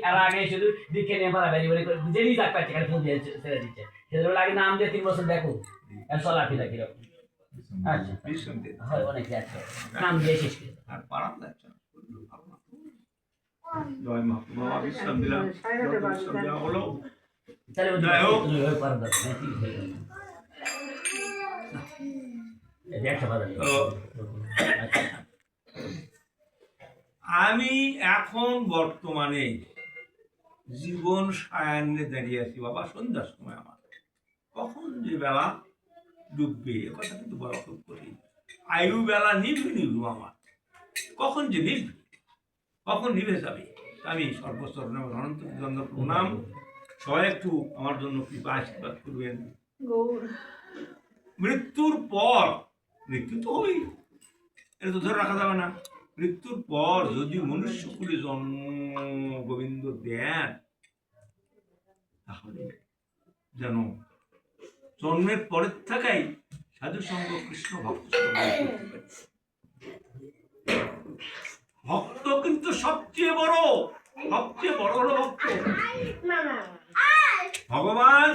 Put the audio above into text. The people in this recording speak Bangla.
আর আগে শুধু দিকে নিয়ে পারা বেরি বেরি করে জেনি যাক পাচ্ছে খালি ফুল দিয়ে ছেড়ে দিচ্ছে সেজন্য লাগে নাম দিয়ে 3 বছর দেখো আর চলাফেরা কিরকম আচ্ছা হয় অনেক আছে নাম দিয়ে শেষ করে আর পারাম যাচ্ছে না জয় মা বাবা বিশ্রাম দিলাম বিশ্রাম দেওয়া হলো তাহলে যাই হোক পারা যাবে না ঠিক হয়ে গেল এই একটা পারা আমি এখন বর্তমানে জীবন সায়ান্নে দাঁড়িয়ে আছি বাবা সন্ধ্যার সময় আমার কখন যে বেলা ডুববে এ কথা কিন্তু বলা খুব কঠিন আয়ু বেলা নিভু আমার কখন যে নিভবে কখন নিভে যাবে আমি সর্বস্তর অনন্ত প্রণাম সবাই একটু আমার জন্য কৃপা আশীর্বাদ করবেন মৃত্যুর পর মৃত্যু তো হবেই এটা তো ধরে রাখা যাবে না মৃত্যুর পর যদি মনুষ্যকুলে জন্ম গোবিন্দ দেন তাহলে যেন জন্মের পরের থাকাই সাধু সঙ্গ কৃষ্ণ ভক্ত ভক্ত কিন্তু সবচেয়ে বড় হলো ভক্ত